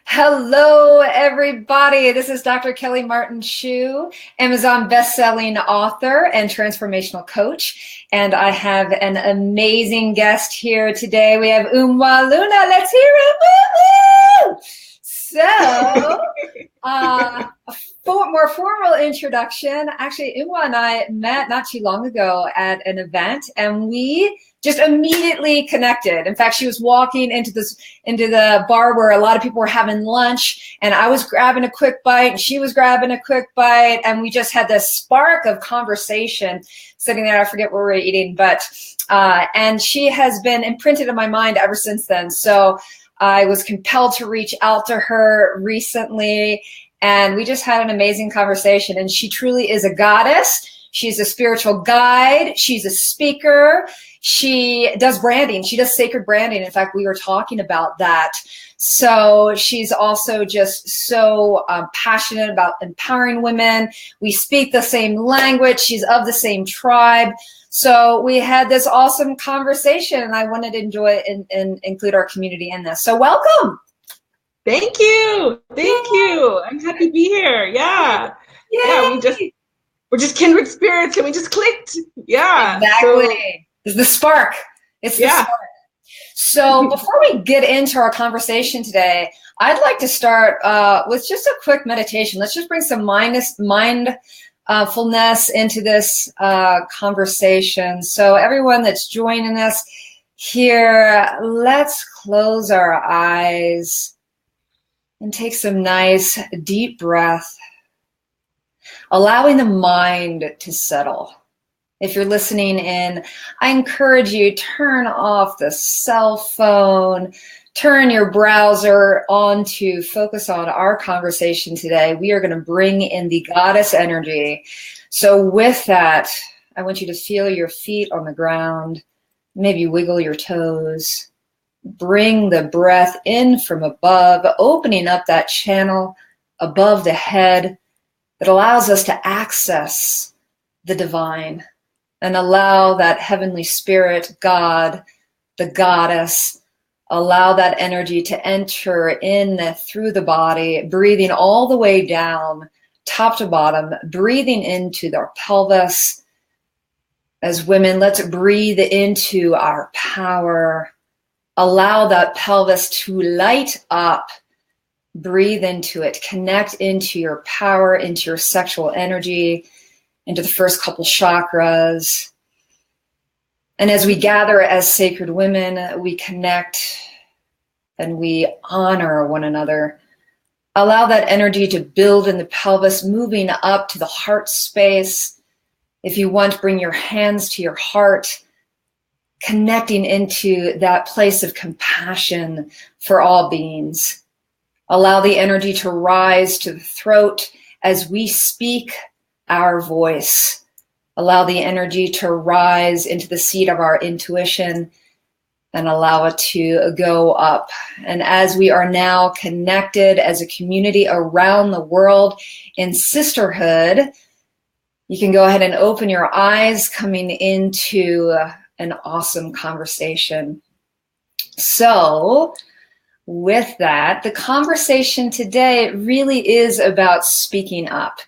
Hello, everybody. This is Dr. Kelly Martin Schuh, Amazon best-selling author and transformational coach. And I have an amazing guest here today. We have Umoh Luna. Let's hear it. Woo-woo! So, more formal introduction. Actually, Umoh and I met not too long ago at an event, and we just immediately connected. In fact, she was walking into the bar where a lot of people were having lunch, and I was grabbing a quick bite, and she was grabbing a quick bite, and we just had this spark of conversation sitting there. I forget what we were eating, but and she has been imprinted in my mind ever since then. So I was compelled to reach out to her recently, and we just had an amazing conversation. And she truly is a goddess. She's a spiritual guide. She's a speaker. She does branding. She does sacred branding. In fact, we were talking about that. So she's also just so passionate about empowering women. We speak the same language. She's of the same tribe. So we had this awesome conversation, and I wanted to enjoy it and include our community in this. So welcome. Thank you. Thank you. I'm happy to be here. Yeah. Yay. Yeah, we're just kindred spirits, and we just clicked. Yeah. Exactly. It's the spark. It's the spark. So before we get into our conversation today, I'd like to start with just a quick meditation. Let's just bring some mindfulness into this conversation. So everyone that's joining us here, let's close our eyes and take some nice deep breath, allowing the mind to settle. If you're listening in, I encourage you, turn off the cell phone, turn your browser on to focus on our conversation today. We are going to bring in the goddess energy. So with that, I want you to feel your feet on the ground, maybe wiggle your toes. Bring the breath in from above, opening up that channel above the head that allows us to access the divine and allow that heavenly spirit, God, the goddess, allow that energy to enter in through the body, breathing all the way down, top to bottom, breathing into our pelvis. As women, let's breathe into our power. Allow that pelvis to light up. Breathe into it. Connect into your power, into your sexual energy, into the first couple chakras. And as we gather as sacred women, we connect and we honor one another. Allow that energy to build in the pelvis, moving up to the heart space. If you want, bring your hands to your heart, connecting into that place of compassion for all beings. Allow the energy to rise to the throat as we speak our voice. Allow the energy to rise into the seat of our intuition and allow it to go up. And as we are now connected as a community around the world in sisterhood, you can go ahead and open your eyes, coming into an awesome conversation. So with that, the conversation today really is about speaking up,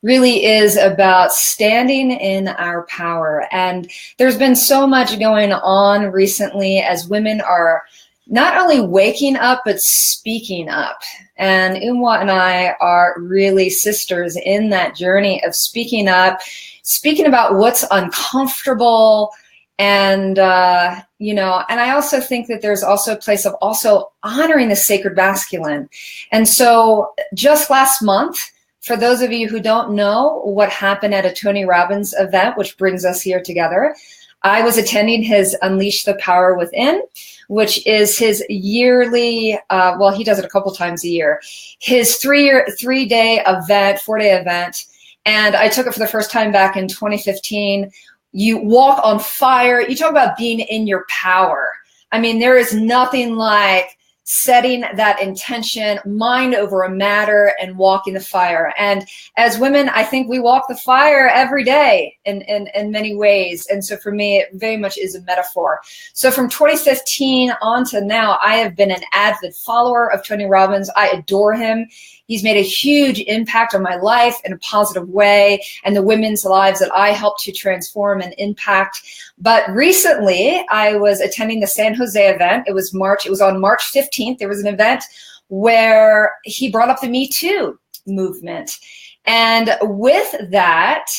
really is about standing in our power. And there's been so much going on recently as women are not only waking up, but speaking up. And Umoh and I are really sisters in that journey of speaking up, speaking about what's uncomfortable. And, and I also think that there's also a place of also honoring the sacred masculine. And so just last month, for those of you who don't know what happened at a Tony Robbins event, which brings us here together, I was attending his Unleash the Power Within, which is his yearly, he does it a couple times a year, his 4-day event. And I took it for the first time back in 2015. You walk on fire. You talk about being in your power. I mean, there is nothing like setting that intention, mind over matter, and walking the fire. And as women, I think we walk the fire every day in many ways. And so for me, it very much is a metaphor. So from 2015 on to now, I have been an avid follower of Tony Robbins. I adore him. He's made a huge impact on my life in a positive way and the women's lives that I help to transform and impact. But recently, I was attending the San Jose event. It was on March 15th. There was an event where he brought up the Me Too movement. And with that,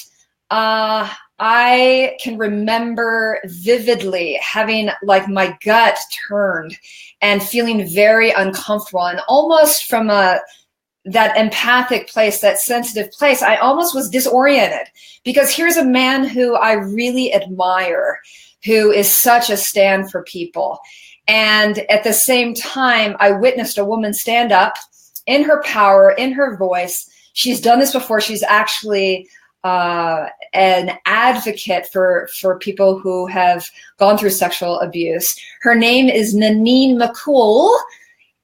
I can remember vividly having like my gut turned and feeling very uncomfortable, and almost from that empathic place, that sensitive place, I almost was disoriented, because here's a man who I really admire, who is such a stand for people. And at the same time, I witnessed a woman stand up in her power, in her voice. She's done this before. She's actually an advocate for people who have gone through sexual abuse. Her name is Nanine McCool.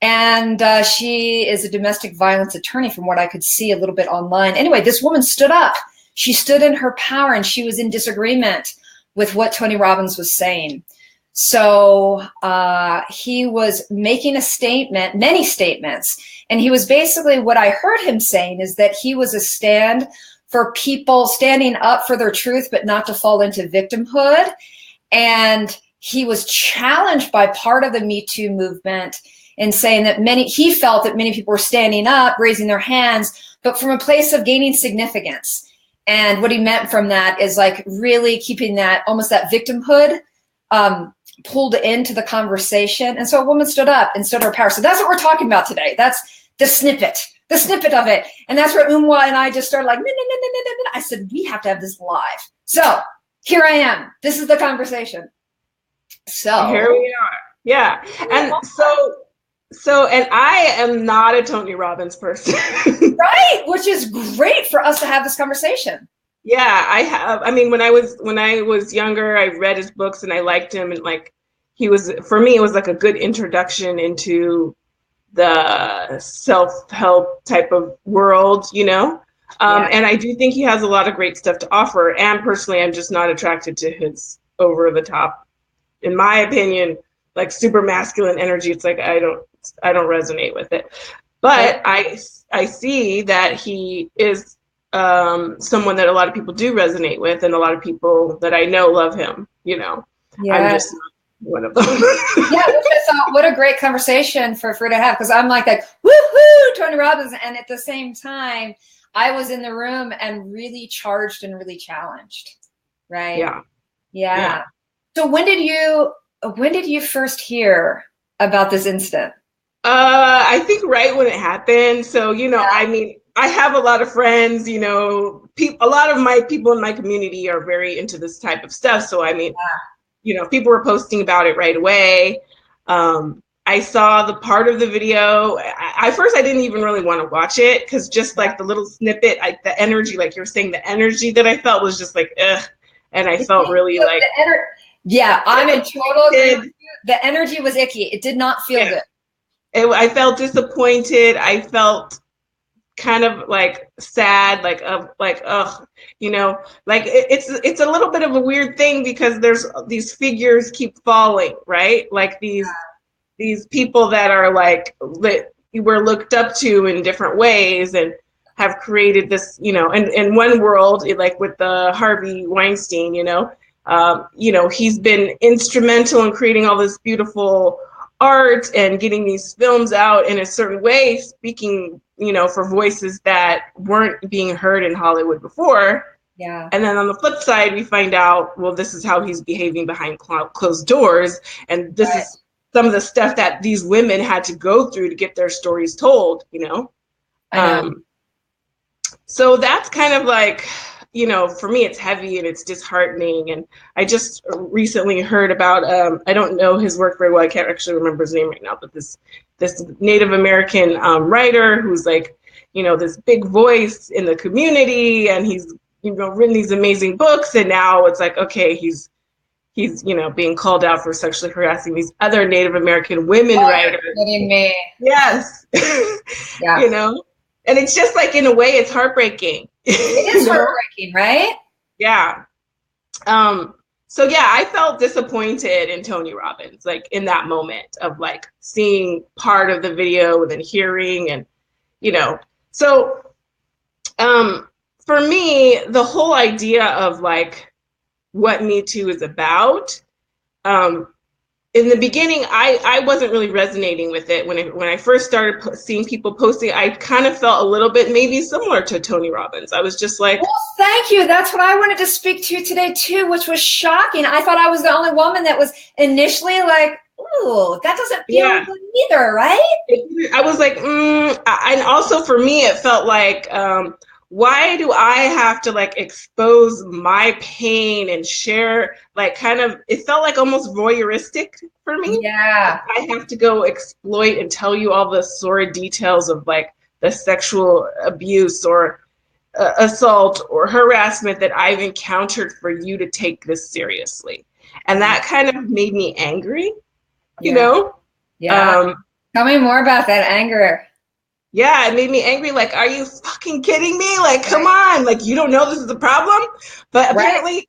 And she is a domestic violence attorney, from what I could see a little bit online. Anyway, this woman stood up. She stood in her power, and she was in disagreement with what Tony Robbins was saying. So he was making a statement, many statements. And he was basically, what I heard him saying is that he was a stand for people standing up for their truth, but not to fall into victimhood. And he was challenged by part of the Me Too movement in saying that he felt that many people were standing up, raising their hands, but from a place of gaining significance. And what he meant from that is like really keeping that, almost that victimhood pulled into the conversation. And so a woman stood up and stood her power. So that's what we're talking about today. That's the snippet of it. And that's where Umoh and I just started like, I said, we have to have this live. So here I am. This is the conversation. So here we are. Yeah. And and I am not a Tony Robbins person. Right, which is great for us to have this conversation. Yeah, I have. I mean, when I was younger, I read his books and I liked him, and like for me, it was like a good introduction into the self-help type of world, you know? And I do think he has a lot of great stuff to offer. And personally, I'm just not attracted to his over the top, in my opinion, like super masculine energy. It's like I don't resonate with it. But I see that he is someone that a lot of people do resonate with, and a lot of people that I know love him, you know. Yeah. I'm just not one of them. Yeah, which I thought, what a great conversation for to have, because I'm like woohoo, Tony Robbins, and at the same time, I was in the room and really charged and really challenged, right? Yeah. So when did you first hear about this incident? I think right when it happened. So, you know, I mean, I have a lot of friends, you know, a lot of my people in my community are very into this type of stuff. So, I mean, you know, people were posting about it right away. I saw the part of the video. At first, I didn't even really want to watch it, because just like the little snippet, the energy, like you're saying, the energy that I felt was just like, ugh. And I felt really like, I'm in total agreement. The energy was icky. It did not feel good. I felt disappointed. I felt kind of like sad, like ugh, you know, like it's a little bit of a weird thing, because there's these figures keep falling, right? Like these people that are like that were looked up to in different ways and have created this, you know, and in one world, like with the Harvey Weinstein, you know, he's been instrumental in creating all this beautiful art and getting these films out in a certain way, speaking, you know, for voices that weren't being heard in Hollywood before. Yeah. And then on the flip side, we find out, well, this is how he's behaving behind closed doors. And this is some of the stuff that these women had to go through to get their stories told, you know? So that's kind of like, you know, for me, it's heavy and it's disheartening. And I just recently heard about, I don't know his work very well. I can't actually remember his name right now, but this Native American writer who's like, you know, this big voice in the community, and he's, you know, written these amazing books. And now it's like, okay, he's he's, you know, being called out for sexually harassing these other Native American women writers. You're kidding me. Yes. Yeah. You know, and it's just like, in a way, it's heartbreaking. It is heartbreaking, right? Yeah. So yeah, I felt disappointed in Tony Robbins, like in that moment of like seeing part of the video and then hearing, and, you know, so for me, the whole idea of like what Me Too is about, in the beginning, I wasn't really resonating with it. When I first started seeing people posting, I kind of felt a little bit maybe similar to Tony Robbins. I was just like, well, thank you. That's what I wanted to speak to today too, which was shocking. I thought I was the only woman that was initially like, ooh, that doesn't feel good either, right? I was like, and also for me, it felt like, why do I have to like expose my pain and share, like, kind of, it felt like almost voyeuristic for me. Yeah. I have to go exploit and tell you all the sordid details of like the sexual abuse or assault or harassment that I've encountered for you to take this seriously. And that kind of made me angry, you know? Yeah. Tell me more about that anger. Yeah, it made me angry. Like, are you fucking kidding me? Like, come on. Like, you don't know this is a problem? But apparently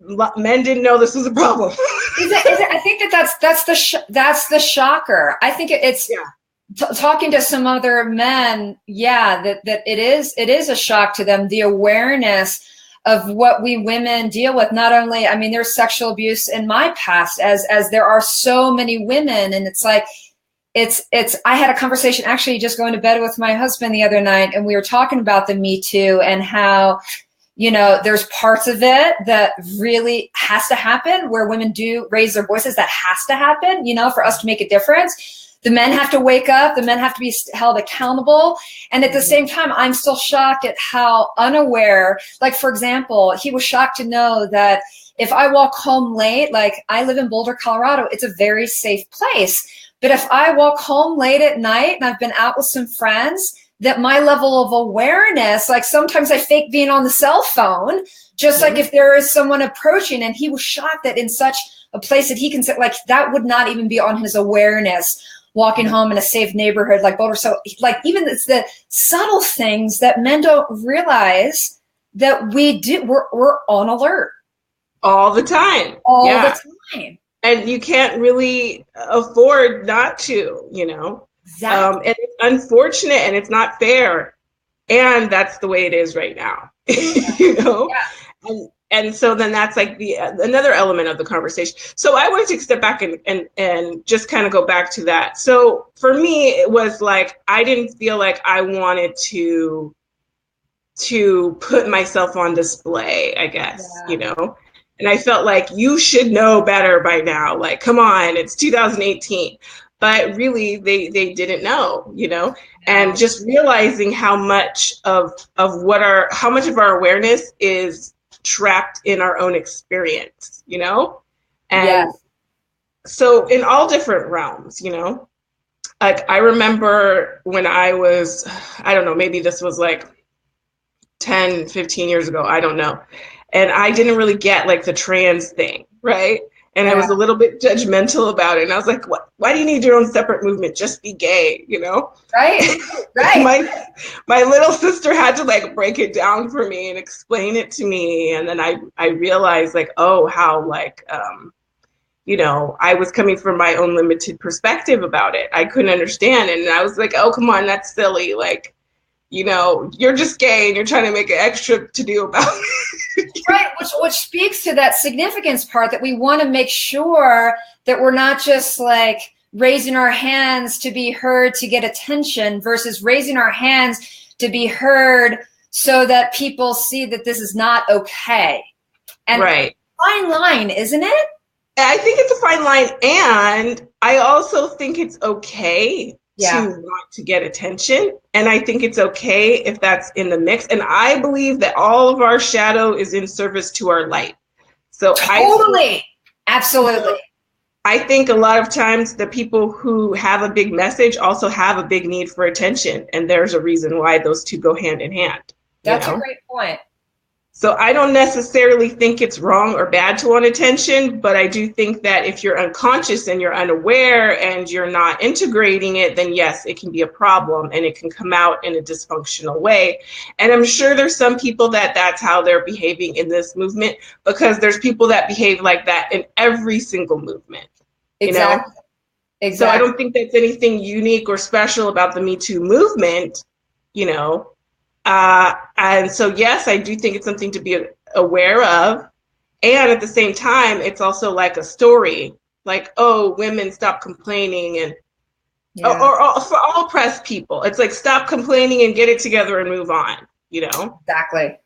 men didn't know this was a problem. Is it, I think that's the shocker. I think it's talking to some other men. Yeah, that it is a shock to them. The awareness of what we women deal with. Not only, I mean, there's sexual abuse in my past, as there are so many women, and it's like, I had a conversation actually just going to bed with my husband the other night, and we were talking about the Me Too and how, you know, there's parts of it that really has to happen where women do raise their voices. That has to happen, you know, for us to make a difference. The men have to wake up. The men have to be held accountable. And at the same time, I'm still shocked at how unaware, like, for example, he was shocked to know that if I walk home late, like, I live in Boulder, Colorado, it's a very safe place. But if I walk home late at night and I've been out with some friends, that my level of awareness, like sometimes I fake being on the cell phone, just like if there is someone approaching, and he was shocked that in such a place that he can say, like, that would not even be on his awareness, walking home in a safe neighborhood like Boulder. So like, even it's the subtle things that men don't realize that we do, we're on alert. All the time. All the time. And you can't really afford not to, you know. Exactly. And it's unfortunate and it's not fair. And that's the way it is right now, you know. And so then that's like another element of the conversation. So I wanted to step back and just kind of go back to that. So for me, it was like, I didn't feel like I wanted to put myself on display, I guess, you know. And I felt like, you should know better by now. Like, come on, it's 2018. But really, they didn't know, you know. And just realizing how much of how much of our awareness is trapped in our own experience, you know. And so in all different realms, you know. Like, I remember when I was, I don't know, maybe this was like 10, 15 years ago, I don't know. And I didn't really get like the trans thing, right? And I was a little bit judgmental about it. And I was like, what? Why do you need your own separate movement? Just be gay, you know? Right. My little sister had to like break it down for me and explain it to me. And then I realized like, oh, how like, you know, I was coming from my own limited perspective about it. I couldn't understand. And I was like, oh, come on, that's silly. Like, you know, you're just gay and you're trying to make an extra to do about it. Right, which speaks to that significance part, that we want to make sure that we're not just like raising our hands to be heard to get attention versus raising our hands to be heard so that people see that this is not okay. And fine line, isn't it? I think it's a fine line. And I also think it's okay to want to get attention. And I think it's okay if that's in the mix. And I believe that all of our shadow is in service to our light. So Absolutely. I think a lot of times the people who have a big message also have a big need for attention. And there's a reason why those two go hand in hand. That's a great point. So I don't necessarily think it's wrong or bad to want attention, but I do think that if you're unconscious and you're unaware and you're not integrating it, then yes, it can be a problem and it can come out in a dysfunctional way. And I'm sure there's some people that that's how they're behaving in this movement, because there's people that behave like that in every single movement. Exactly. You know? Exactly. So I don't think that's anything unique or special about the Me Too movement, you know. And so, yes, I do think it's something to be aware of. And at the same time, it's also like a story, like, oh, women stop complaining, and or for all oppressed people, it's like, stop complaining and get it together and move on, you know? Exactly.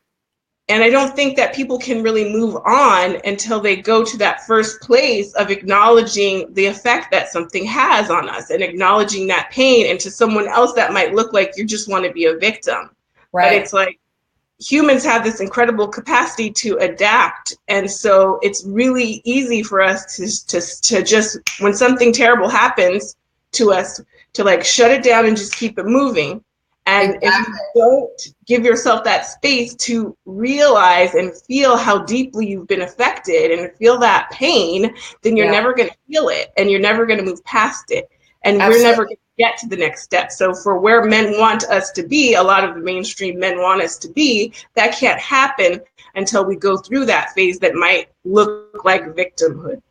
And I don't think that people can really move on until they go to that first place of acknowledging the effect that something has on us and acknowledging that pain. And to someone else, that might look like you just want to be a victim. Right. But it's like, humans have this incredible capacity to adapt. And so it's really easy for us to just, when something terrible happens to us, to like shut it down and just keep it moving. And if you don't give yourself that space to realize and feel how deeply you've been affected and feel that pain, then you're never going to feel it and you're never going to move past it. And we're never going to get to the next step. So for where men want us to be, a lot of the mainstream men want us to be, that can't happen until we go through that phase that might look like victimhood.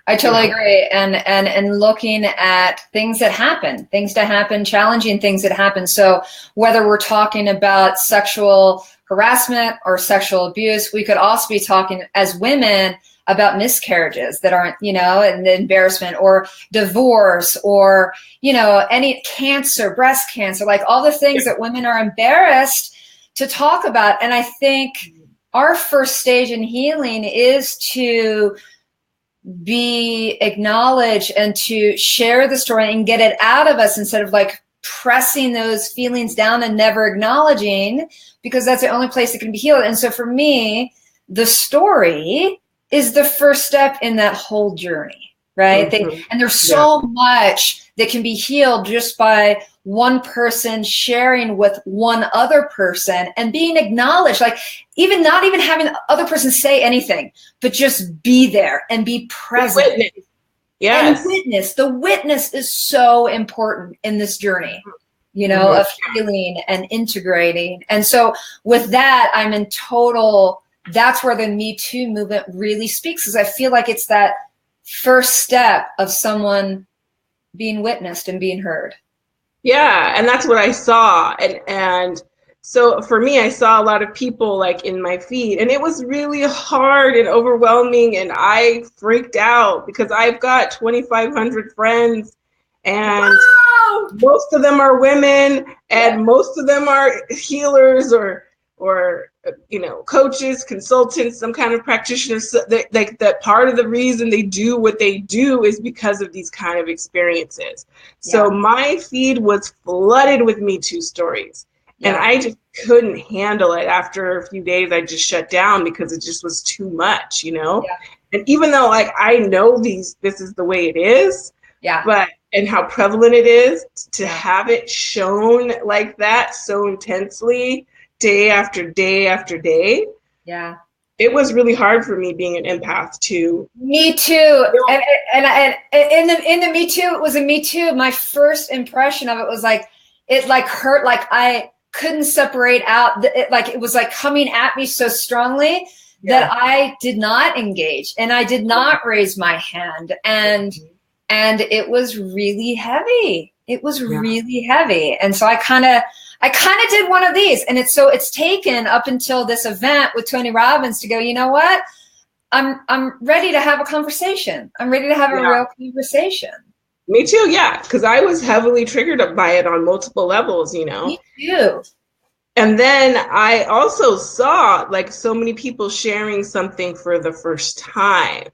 I totally agree. And looking at things that happen, challenging things that happen. So whether we're talking about sexual harassment or sexual abuse, we could also be talking as women about miscarriages that aren't, you know, and the embarrassment, or divorce, or, you know, any cancer, breast cancer, like all the things that women are embarrassed to talk about. And I think our first stage in healing is to be acknowledged and to share the story and get it out of us, instead of like pressing those feelings down and never acknowledging, because that's the only place it can be healed. And so for me, the story is the first step in that whole journey, right? And there's so much that can be healed just by one person sharing with one other person and being acknowledged, like even not even having the other person say anything, but just be there and be present. Yes. And witness. The witness is so important in this journey, you know, of healing and integrating. And so with that, I'm in total, that's where the Me Too movement really speaks, because I feel like it's that first step of someone being witnessed and being heard. Yeah, and that's what I saw. And so for me, I saw a lot of people like in my feed, and it was really hard and overwhelming, and I freaked out because I've got 2,500 friends, and most of them are women, and most of them are healers or you know, coaches, consultants, some kind of practitioners. So that part of the reason they do what they do is because of these kind of experiences. So my feed was flooded with Me Too stories, and I just couldn't handle it. After a few days, I just shut down because it just was too much, you know. And even though like I know this is the way it is, but and how prevalent it is to have it shown like that so intensely, day after day after day. It was really hard for me being an empath too. Me too. And in the Me Too, it was a Me Too. My first impression of it was like, it like hurt, like I couldn't separate out. It was like coming at me so strongly that I did not engage and I did not raise my hand. And it was really heavy. It was really heavy. And so I kind of did one of these, and it's taken up until this event with Tony Robbins to go, you know what? I'm ready to have a conversation. I'm ready to have a real conversation. Me too, yeah, because I was heavily triggered by it on multiple levels, you know. Me too. And then I also saw like so many people sharing something for the first time,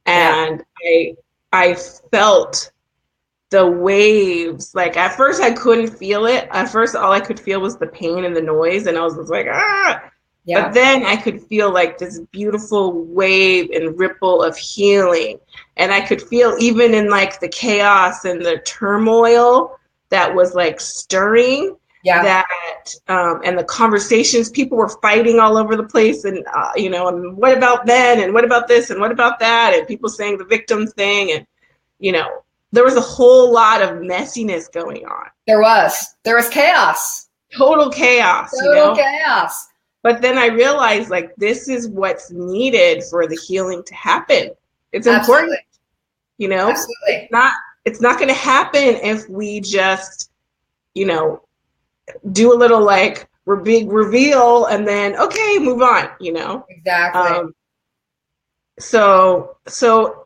and I felt the waves. Like at first I couldn't feel it. At first all I could feel was the pain and the noise, and I was just like, but then I could feel like this beautiful wave and ripple of healing, and I could feel even in like the chaos and the turmoil that was like stirring, that, and the conversations, people were fighting all over the place, and you know, and what about men, and what about this, and what about that, and people saying the victim thing, and you know, there was a whole lot of messiness going on. There was chaos. Total chaos. Total chaos. But then I realized, like, this is what's needed for the healing to happen. It's important. You know, absolutely. It's not going to happen if we just, you know, do a little like big reveal and then okay, move on. You know, exactly. So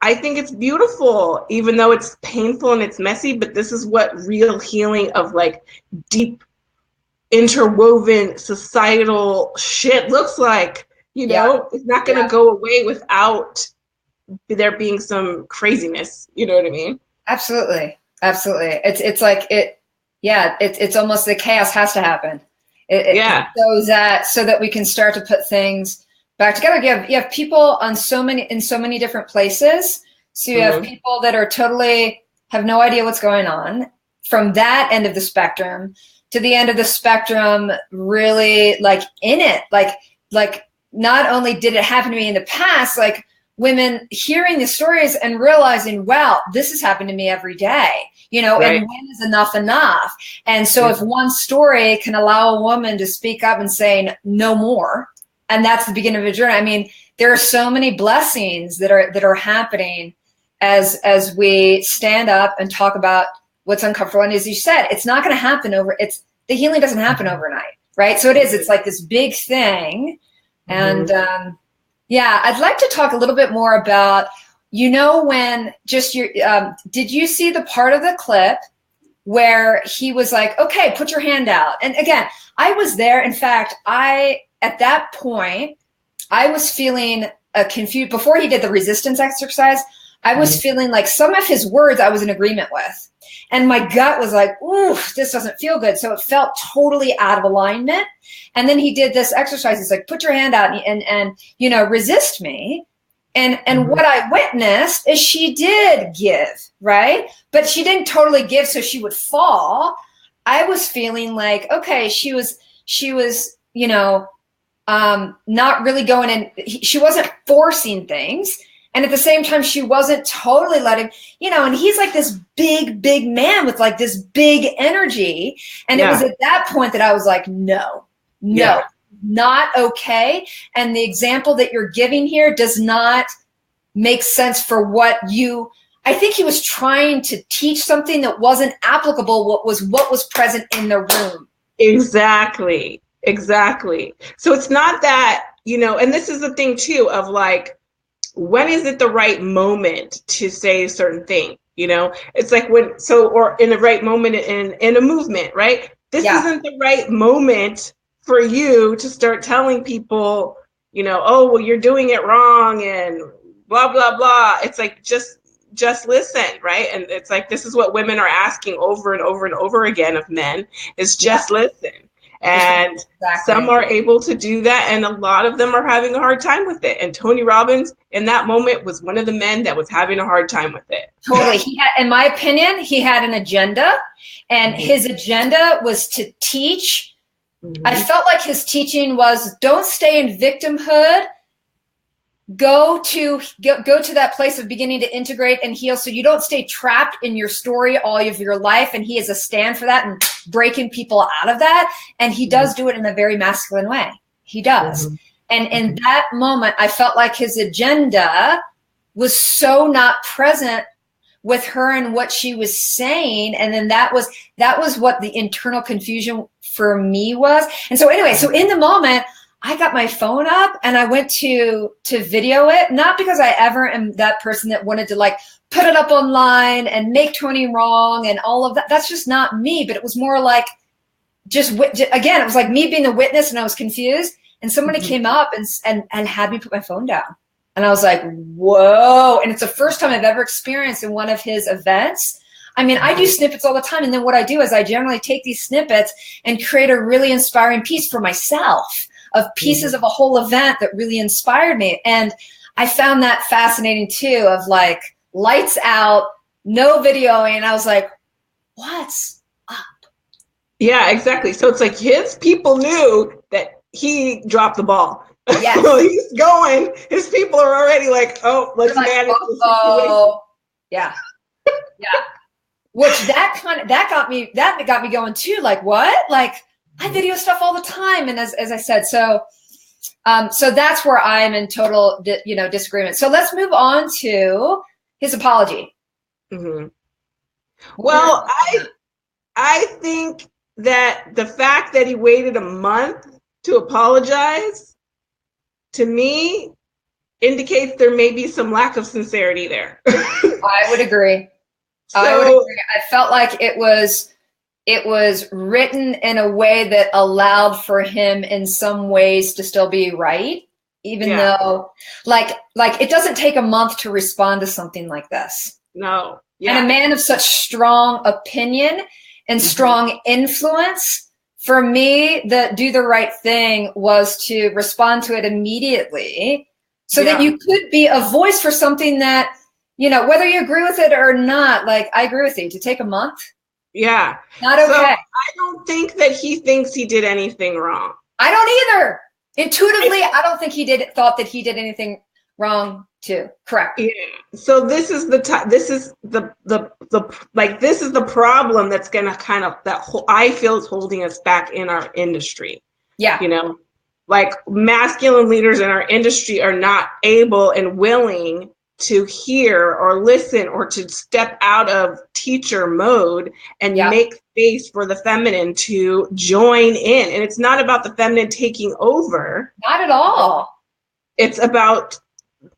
I think it's beautiful, even though it's painful and it's messy. But this is what real healing of like deep, interwoven societal shit looks like. You know, it's not going to go away without there being some craziness. You know what I mean? Absolutely. It's like it's almost the chaos has to happen. So that we can start to put things back together. You have people in so many different places. So you have people that are totally have no idea what's going on, from that end of the spectrum to the end of the spectrum, really like in it, like not only did it happen to me in the past, like women hearing the stories and realizing, wow, this has happened to me every day, you know, and when is enough? And so if one story can allow a woman to speak up and say no more, and that's the beginning of a journey. I mean, there are so many blessings that are happening as we stand up and talk about what's uncomfortable. And as you said, it's not going to happen the healing doesn't happen overnight, right? So it's like this big thing. And I'd like to talk a little bit more about, you know, when just did you see the part of the clip where he was like, okay, put your hand out? And again, I was there. In fact, at that point, I was feeling confused. Before he did the resistance exercise, I was feeling like some of his words I was in agreement with. And my gut was like, ooh, this doesn't feel good. So it felt totally out of alignment. And then he did this exercise. He's like, put your hand out and you know, resist me. And what I witnessed is she did give, right? But she didn't totally give so she would fall. I was feeling like, okay, she was, you know, not really going in. She wasn't forcing things. And at the same time, she wasn't totally letting, you know, and he's like this big, big man with like this big energy. And it was at that point that I was like, no, not okay. And the example that you're giving here does not make sense for I think he was trying to teach something that wasn't applicable, what was present in the room. Exactly. So it's not that, you know, and this is the thing too, of like, when is it the right moment to say a certain thing? You know, it's like or in the right moment in a movement, right? This isn't the right moment for you to start telling people, you know, oh, well, you're doing it wrong and blah, blah, blah. It's like, just listen, right? And it's like, this is what women are asking over and over and over again of men, is just listen. And some are able to do that, and a lot of them are having a hard time with it. And Tony Robbins, in that moment, was one of the men that was having a hard time with it. Totally. In my opinion, he had an agenda, and his agenda was to teach. I felt like his teaching was, don't stay in victimhood. Go to that place of beginning to integrate and heal, so you don't stay trapped in your story all of your life. And he is a stand for that and breaking people out of that. And he does do it in a very masculine way. He does. And in that moment, I felt like his agenda was so not present with her and what she was saying. And then that was what the internal confusion for me was. And so anyway, so in the moment, I got my phone up and I went to video it, not because I ever am that person that wanted to like put it up online and make Tony wrong and all of that. That's just not me. But it was more like again, it was like me being the witness, and I was confused. And somebody came up and had me put my phone down. And I was like, whoa. And it's the first time I've ever experienced in one of his events. I mean, I do snippets all the time. And then what I do is I generally take these snippets and create a really inspiring piece for myself, of pieces of a whole event that really inspired me. And I found that fascinating too, of like lights out, no videoing. And I was like, what's up? Yeah, exactly. So it's like his people knew that he dropped the ball. Yes. So he's going. His people are already like, oh, let's manage the situation. Yeah. Yeah. Which that got me going too. Like, what? Like, I video stuff all the time. And as I said, so that's where I'm in total, disagreement. So let's move on to his apology. Mm-hmm. Well, I think that the fact that he waited a month to apologize, to me, indicates there may be some lack of sincerity there. I would agree. I felt like it was written in a way that allowed for him in some ways to still be right, even though like it doesn't take a month to respond to something like this. No. Yeah. And a man of such strong opinion and strong influence, for me, the do the right thing was to respond to it immediately so that you could be a voice for something that, whether you agree with it or not, like I agree with you, to take a month. Yeah. Not okay. So I don't think that he thinks he did anything wrong. I don't either. Intuitively, I don't think he thought that he did anything wrong too. Correct. Yeah. So this is the problem that's going to kind of, I feel is holding us back in our industry. Yeah. Like masculine leaders in our industry are not able and willing to hear or listen or to step out of teacher mode and make space for the feminine to join in. And it's not about the feminine taking over. Not at all. It's about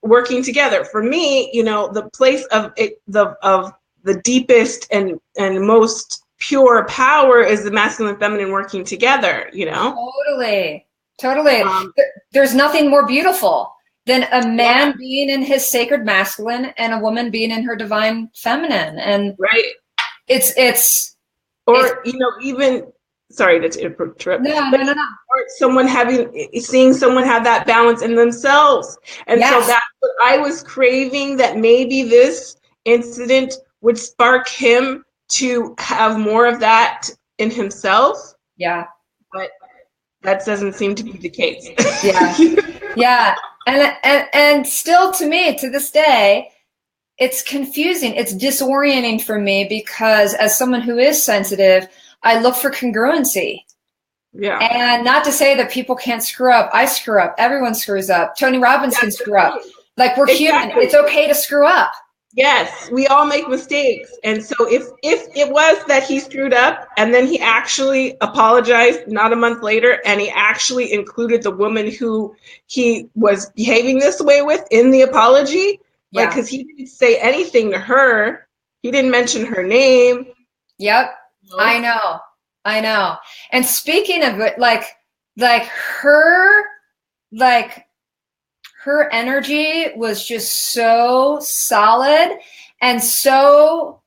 working together. For me, the place of it, of the deepest and most pure power is the masculine and feminine working together, Totally. There's nothing more beautiful than a man being in his sacred masculine and a woman being in her divine feminine. And it's even, sorry to interrupt. No. Or seeing someone have that balance in themselves. And so that's what I was craving, that maybe this incident would spark him to have more of that in himself. Yeah. But that doesn't seem to be the case. Yeah. And still, to me, to this day, it's confusing. It's disorienting for me because as someone who is sensitive, I look for congruency. Yeah. And not to say that people can't screw up. I screw up. Everyone screws up. Tony Robbins can screw up. Like, we're human. It's okay to screw up. Yes, we all make mistakes. And so if it was that he screwed up and then he actually apologized not a month later and he actually included the woman who he was behaving this way with in the apology, like, because he didn't say anything to her. He didn't mention her name. Yep. I know. And speaking of it, her energy was just so solid and so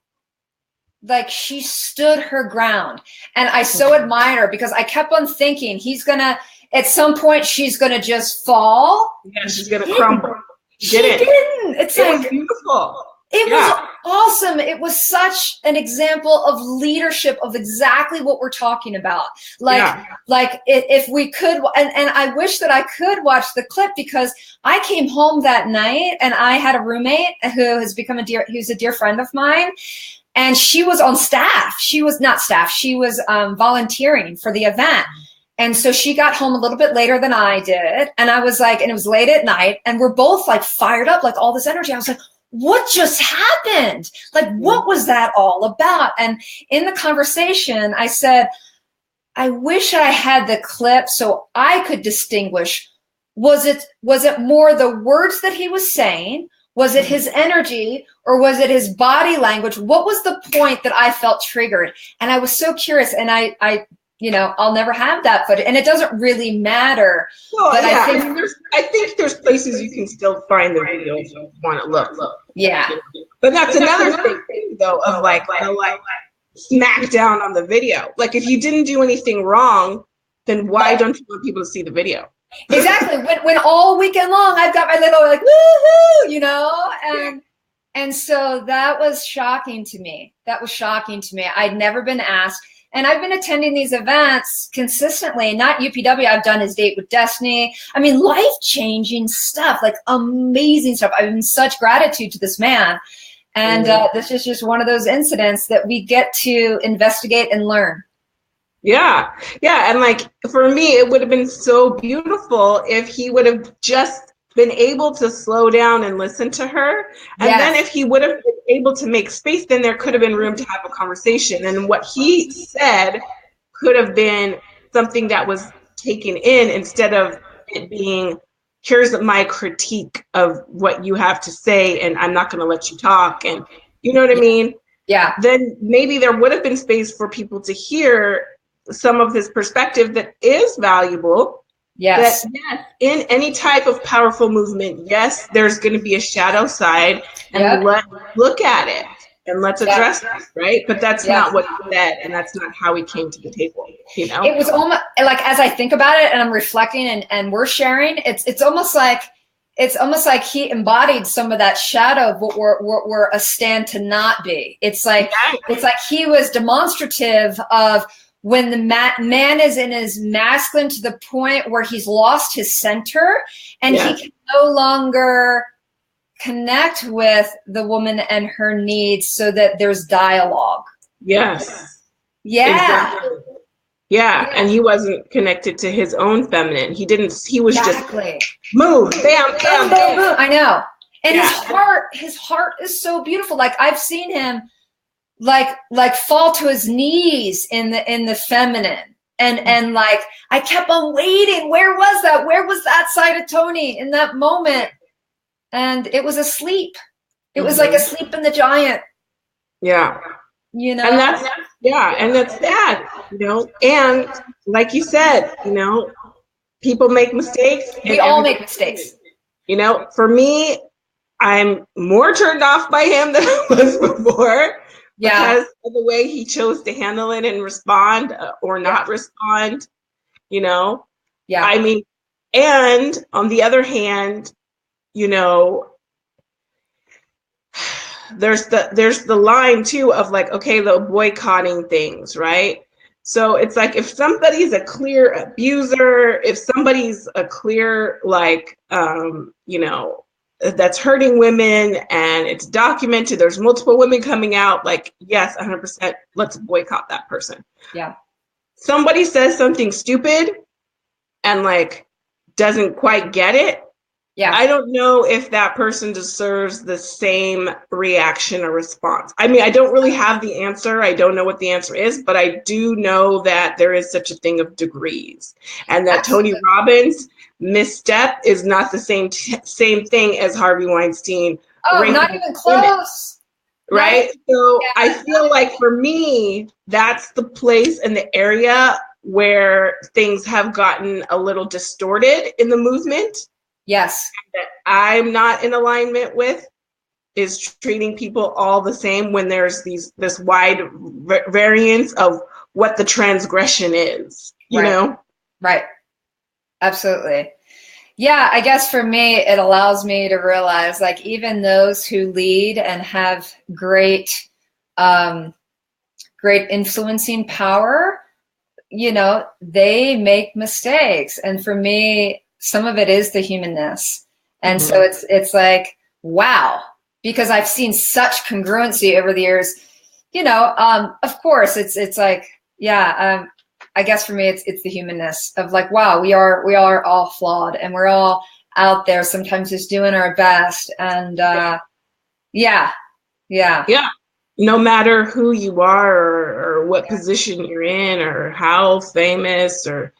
she stood her ground. And I so admired her because I kept on thinking at some point she's gonna just fall. Yeah, she's gonna crumble. She didn't. It was beautiful. It was awesome. It was such an example of leadership of exactly what we're talking about. If we could, and I wish that I could watch the clip because I came home that night and I had a roommate who has become who's a dear friend of mine. And she was on staff. She was not staff. She was volunteering for the event. And so she got home a little bit later than I did. And I was and it was late at night and we're both fired up, all this energy. I was like, what just happened? What was that all about? And in the conversation, I said, I wish I had the clip so I could distinguish. Was it more the words that he was saying? Was it his energy or was it his body language? What was the point that I felt triggered? And I was so curious, and I'll never have that footage, and it doesn't really matter. Well, but I think there's places you can still find the video if you want to look. Yeah. But that's another thing, though, of smack down on the video. Like, if you didn't do anything wrong, then why don't you want people to see the video? Exactly. When all weekend long I've got my little woohoo, and so that was shocking to me. I'd never been asked. And I've been attending these events consistently, not UPW. I've done his Date with Destiny. I mean, life-changing stuff, like amazing stuff. I'm in such gratitude to this man. And this is just one of those incidents that we get to investigate and learn. Yeah. Yeah. And like, for me, it would have been so beautiful if he would have just been able to slow down and listen to her. And then if he would have been able to make space, then there could have been room to have a conversation. And what he said could have been something that was taken in, instead of it being, here's my critique of what you have to say, and I'm not going to let you talk. And you know what I mean? Yeah. Then maybe there would have been space for people to hear some of his perspective that is valuable. Yes. That yes, in any type of powerful movement, yes, there's going to be a shadow side, and let's look at it and let's address it, right? But that's not what he said, and that's not how he came to the table, you know? It was almost like, as I think about it and I'm reflecting and we're sharing, it's almost like he embodied some of that shadow of what we're a stand to not be. It's like he was demonstrative of when the man is in his masculine to the point where he's lost his center, and he can no longer connect with the woman and her needs, so that there's dialogue. Yes. Yeah. Exactly. Yeah. And he wasn't connected to his own feminine. He was just move, bam, bam, bam. I know. And his heart is so beautiful. Like, I've seen him like fall to his knees in the feminine. And like, I kept on waiting. Where was that side of Tony in that moment? And it was asleep. It was like asleep in the giant. Yeah. You know? And that's sad, you know? And like you said, you know, people make mistakes. We all make mistakes. You know, for me, I'm more turned off by him than I was before. Because of the way he chose to handle it and respond or not respond, you know? Yeah. I mean, and on the other hand, you know, there's the line too of like, okay, the boycotting things, right? So it's like, if somebody's a clear abuser, if somebody's a clear, like, you know, that's hurting women and it's documented, there's multiple women coming out, like, yes, 100%, let's boycott that person. Yeah. Somebody says something stupid and like doesn't quite get it. Yeah. I don't know if that person deserves the same reaction or response. I mean, I don't really have the answer. I don't know what the answer is, but I do know that there is such a thing of degrees, and that Tony Robbins' misstep is not the same thing as Harvey Weinstein. Oh, not even close. Right? So I feel like for me, that's the place and the area where things have gotten a little distorted in the movement. Yes. That I'm not in alignment with is treating people all the same when there's this wide variance of what the transgression is, you know? Right. Absolutely. Yeah, I guess for me, it allows me to realize, like, even those who lead and have great influencing power, you know, they make mistakes. And for me, some of it is the humanness. And so it's like, wow, because I've seen such congruency over the years, you know, of course it's like, I guess for me, it's the humanness of like, wow, we are all flawed, and we're all out there sometimes just doing our best. And no matter who you are or what position you're in or how famous or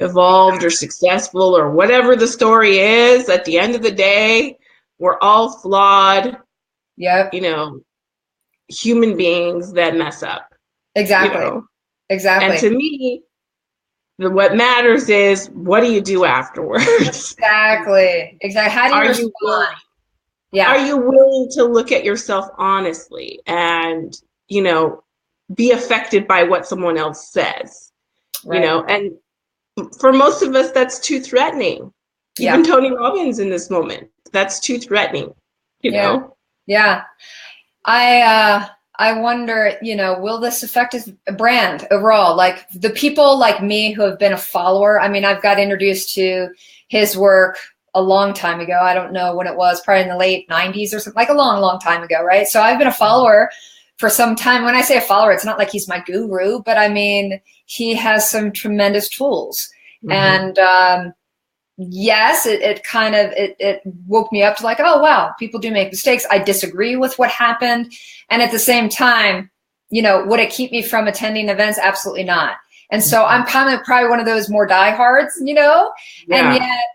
evolved or successful or whatever the story is, at the end of the day, we're all flawed, you know, human beings that mess up. Exactly. You know? Exactly. And to me, what matters is, what do you do afterwards? Exactly. How do you respond? Are you willing to look at yourself honestly and, you know, be affected by what someone else says? You know, and for most of us, that's too threatening. Even Tony Robbins in this moment, that's too threatening, you know? Yeah. I I wonder, will this affect his brand overall? Like the people like me who have been a follower, I mean, I've got introduced to his work a long time ago. I don't know when it was, probably in the late 90s or something, like a long, long time ago, right? So I've been a follower for some time. When I say a follower, it's not like he's my guru, but I mean, he has some tremendous tools. Mm-hmm. And yes, it kind of, it woke me up to like, oh, wow, people do make mistakes. I disagree with what happened. And at the same time, would it keep me from attending events? Absolutely not. And so I'm kind of probably one of those more diehards, and yet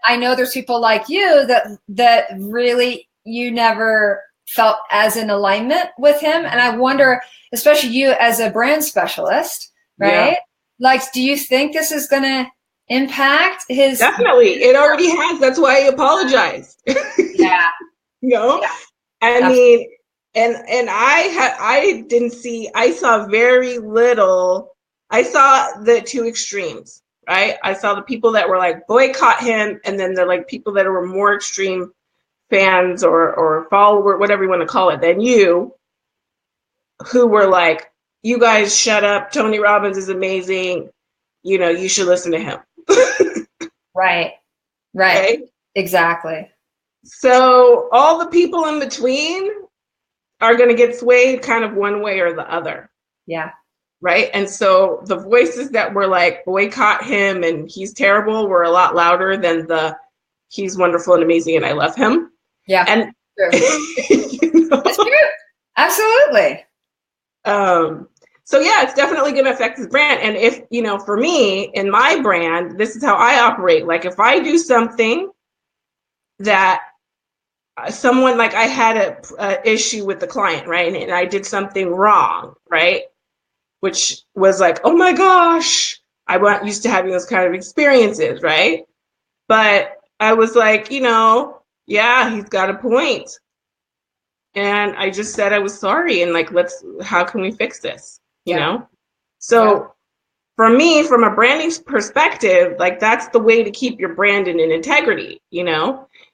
I know there's people like you that really you never felt as in alignment with him. And I wonder, especially you as a brand specialist, right? Yeah. Like, do you think this is going to impact his? Definitely. It already has. That's why I apologized. Yeah. Yeah. I mean, and I didn't see, I saw very little. I saw the two extremes, right? I saw the people that were like boycott him, and then the like people that were more extreme fans or follower, whatever you want to call it, than you, who were like, you guys shut up. Tony Robbins is amazing. You should listen to him. Right. Right. Exactly. So all the people in between are going to get swayed kind of one way or the other. Yeah. Right. And so the voices that were like, boycott him and he's terrible, were a lot louder than the he's wonderful and amazing and I love him. Yeah. And true. That's true. Absolutely. So yeah, it's definitely going to affect his brand. And if, for me in my brand, this is how I operate. Like if I do something that someone, like I had a issue with the client, right? And I did something wrong, right? Which was like, oh my gosh, I wasn't used to having those kind of experiences, right? But I was like, yeah, he's got a point. And I just said I was sorry. And like, how can we fix this? You know? So for me, from a branding perspective, like that's the way to keep your brand in integrity,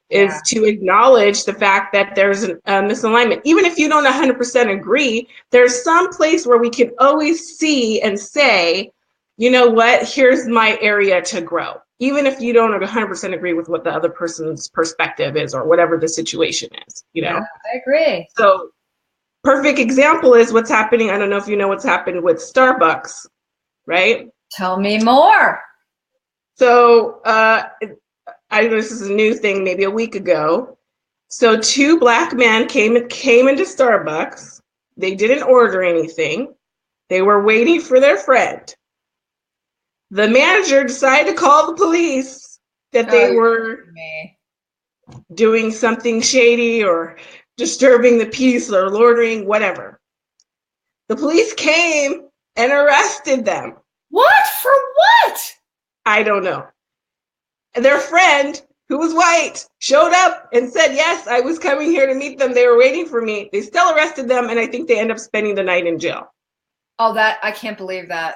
is to acknowledge the fact that there's a misalignment. Even if you don't 100% agree, there's some place where we can always see and say, you know what, here's my area to grow. Even if you don't 100% agree with what the other person's perspective is or whatever the situation is, Yeah, I agree. So perfect example is what's happening. I don't know if you know what's happened with Starbucks, right? Tell me more. So I know this is a new thing, maybe a week ago. So 2 Black men came into Starbucks. They didn't order anything. They were waiting for their friend. The manager decided to call the police that they were doing something shady or disturbing the peace or loitering, whatever. The police came and arrested them. What? For what? I don't know. Their friend, who was white, showed up and said, yes, I was coming here to meet them. They were waiting for me. They still arrested them, and I think they end up spending the night in jail. Oh, I can't believe that.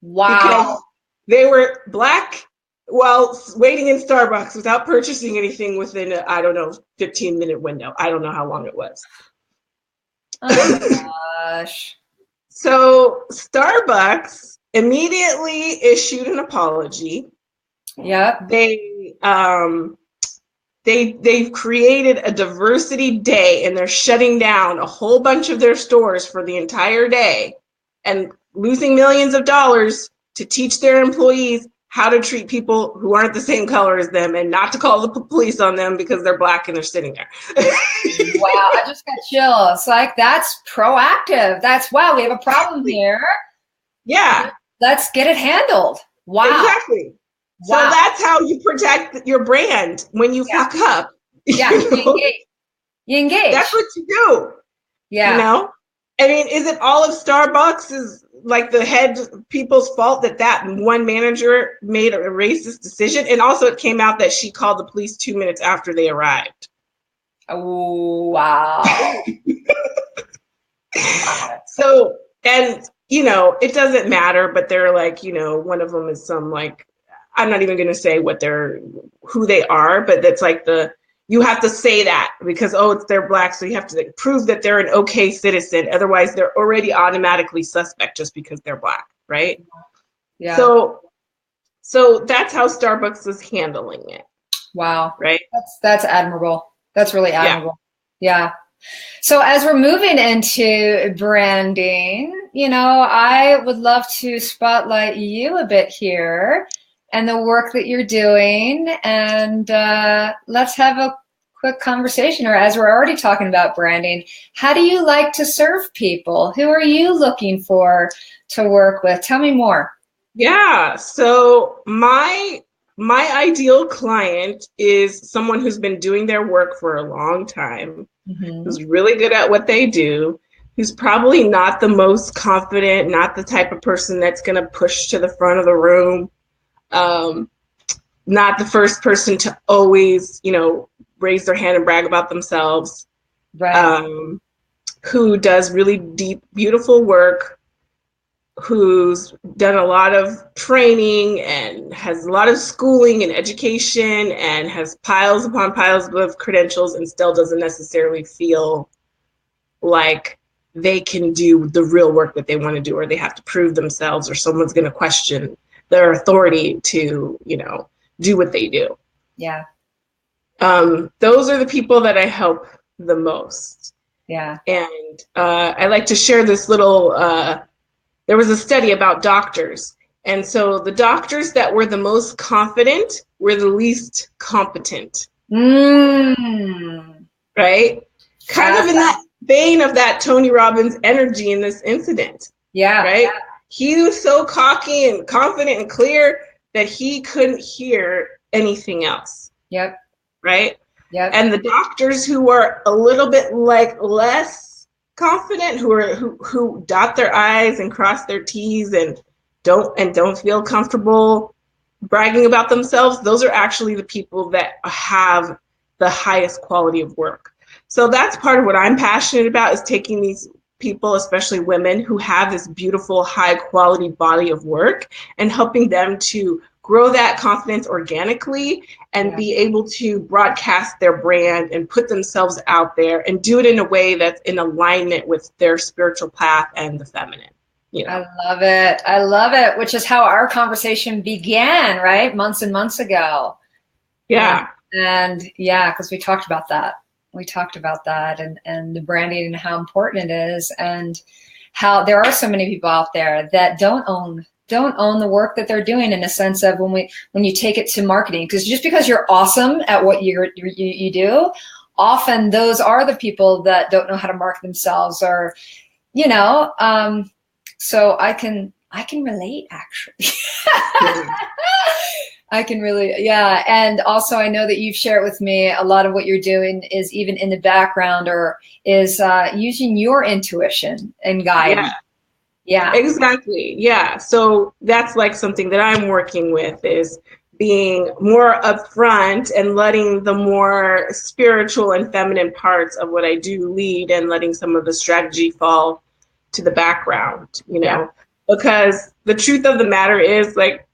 Wow. Because they were Black while waiting in Starbucks without purchasing anything within a, 15-minute window. I don't know how long it was. Oh my gosh. So Starbucks immediately issued an apology. Yeah. They've created a diversity day, and they're shutting down a whole bunch of their stores for the entire day and losing millions of dollars to teach their employees how to treat people who aren't the same color as them and not to call the police on them because they're Black and they're sitting there. Wow, I just got chills. Like, that's proactive. We have a problem here. Yeah. Let's get it handled. Wow. Exactly. Wow. So that's how you protect your brand when you fuck up. Yeah, you engage. That's what you do. Yeah. I mean, is it all of Starbucks is like the head people's fault that one manager made a racist decision? And also it came out that she called the police 2 minutes after they arrived. Oh, wow. So, and, it doesn't matter, but they're like, one of them is some like, I'm not even going to say who they are, but that's like you have to say that because, oh, they're Black. So you have to like, prove that they're an okay citizen. Otherwise, they're already automatically suspect just because they're Black, right? Yeah. So that's how Starbucks is handling it. Wow. Right. That's admirable. That's really admirable. Yeah. So as we're moving into branding, you know, I would love to spotlight you a bit here and the work that you're doing. And let's have a quick conversation, or as we're already talking about branding, how do you like to serve people? Who are you looking for to work with? Tell me more. Yeah. So my ideal client is someone who's been doing their work for a long time, who's really good at what they do, who's probably not the most confident, not the type of person that's going to push to the front of the room, not the first person to always, you know, raise their hand and brag about themselves, Right. Who does really deep, beautiful work, who's done a lot of training and has a lot of schooling and education and has piles upon piles of credentials and still doesn't necessarily feel like they can do the real work that they want to do, or they have to prove themselves, or someone's going to question their authority to, you know, do what they do. Yeah. Those are the people that I help the most. Yeah. And I like to share this little, there was a study about doctors. And so the doctors that were the most confident were the least competent. Right? Kind of in that vein of that Tony Robbins energy in this incident. Yeah. Right? He was so cocky and confident and clear that he couldn't hear anything else. Yep. Right? Yep. And the doctors who were a little bit like less confident, who dot their I's and cross their T's and don't feel comfortable bragging about themselves, those are actually the people that have the highest quality of work. So that's part of what I'm passionate about, is taking these people, especially women, who have this beautiful, high quality body of work and helping them to grow that confidence organically and be able to broadcast their brand and put themselves out there and do it in a way that's in alignment with their spiritual path and the feminine. You know? I love it. I love it, which is how our conversation began, right? Months and months ago. Yeah. And yeah, because we talked about that. We talked about that and the branding and how important it is, and how there are so many people out there that don't own the work that they're doing, in a sense of when you take it to marketing, because just because you're awesome at what you do, often those are the people that don't know how to market themselves, or, you know, so I can relate, actually. I can really, yeah. And also I know that you've shared with me a lot of what you're doing is even in the background, or is using your intuition and guidance. Yeah, exactly. Yeah. So that's like something that I'm working with, is being more upfront and letting the more spiritual and feminine parts of what I do lead, and letting some of the strategy fall to the background, you know, because the truth of the matter is, like,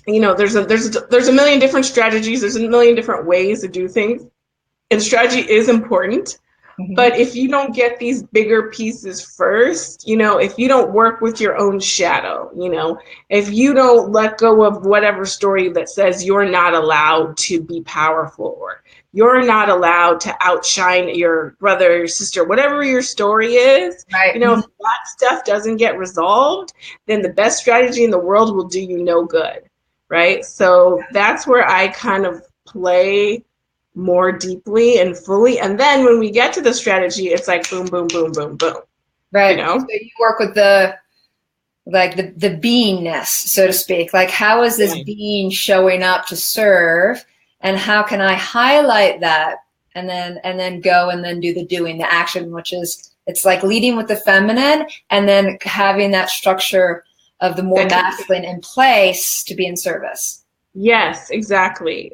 you know, there's a million different strategies. There's a million different ways to do things, and strategy is important. But if you don't get these bigger pieces first, you know, if you don't work with your own shadow, you know, if you don't let go of whatever story that says you're not allowed to be powerful, or you're not allowed to outshine your brother or your sister, whatever your story is, you know, if that stuff doesn't get resolved, then the best strategy in the world will do you no good, right? So that's where I kind of play more deeply and fully. And then when we get to the strategy, it's like boom, boom, boom, boom, boom. Right. You know? So you work with the beingness, so to speak. Like, how is this being showing up to serve, and how can I highlight that, and then go and then do the doing, the action, which is, it's like leading with the feminine and then having that structure of the more masculine in place to be in service. Yes, exactly.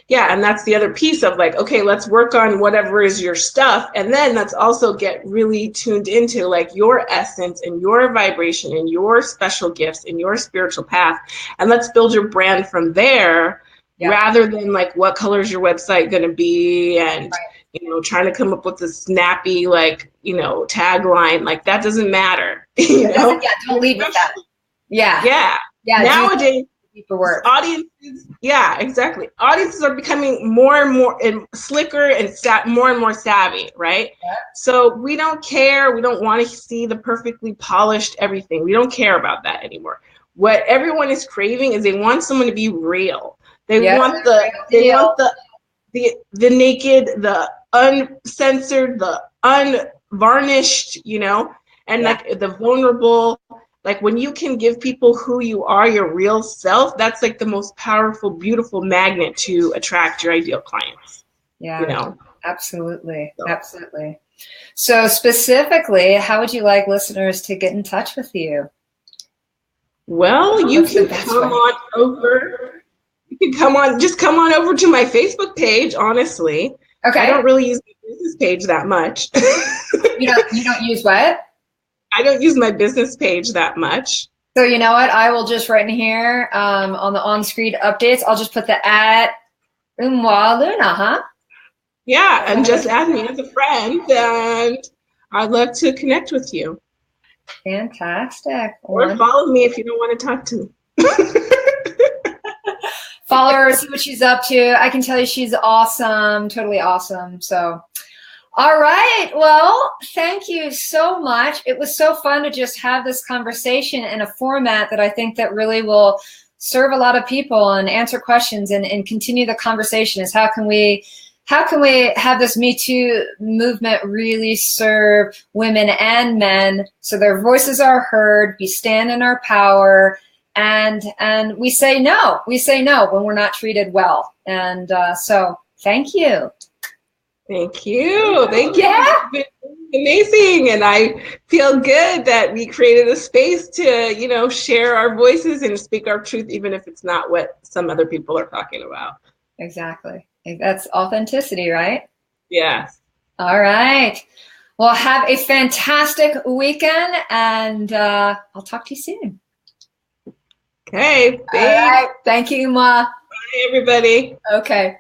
Yeah, and that's the other piece of, like, okay, let's work on whatever is your stuff, and then let's also get really tuned into, like, your essence and your vibration and your special gifts and your spiritual path, and let's build your brand from there, rather than like, what color is your website going to be? And, right. Trying to come up with a snappy, like, tagline, like that doesn't matter. Yeah, don't lead with that. Yeah. Nowadays, work. audiences, exactly. Audiences are becoming more and more and slicker and more and more savvy, right? Yeah. So we don't care. We don't want to see the perfectly polished everything. We don't care about that anymore. What everyone is craving is they want someone to be real. They want the naked, the uncensored, the unvarnished, and like the vulnerable. Like when you can give people who you are, your real self, that's like the most powerful, beautiful magnet to attract your ideal clients. Yeah, absolutely. Absolutely. So specifically, how would you like listeners to get in touch with you? Well, you can come on over. You can just come on over to my Facebook page, honestly. Okay. I don't really use my business page that much. You don't use what? I don't use my business page that much. So you know what? I will just write in here on the on-screen updates. I'll just put the @Umoh Luna, huh? Yeah, and just add me as a friend, and I'd love to connect with you. Fantastic. Or follow me if you don't want to talk to me. Follow her, see what she's up to. I can tell you she's awesome, totally awesome. So, all right. Well, thank you so much. It was so fun to just have this conversation in a format that I think that really will serve a lot of people and answer questions and continue the conversation is how can we have this Me Too movement really serve women and men so their voices are heard, we stand in our power, and we say no. We say no when we're not treated well. And so thank you. Thank you. Thank you. It's been amazing. And I feel good that we created a space to, share our voices and speak our truth, even if it's not what some other people are talking about. Exactly. That's authenticity, right? Yes. All right. Well, have a fantastic weekend, and I'll talk to you soon. Okay. All right. Thank you, Ma. Bye, everybody. Okay.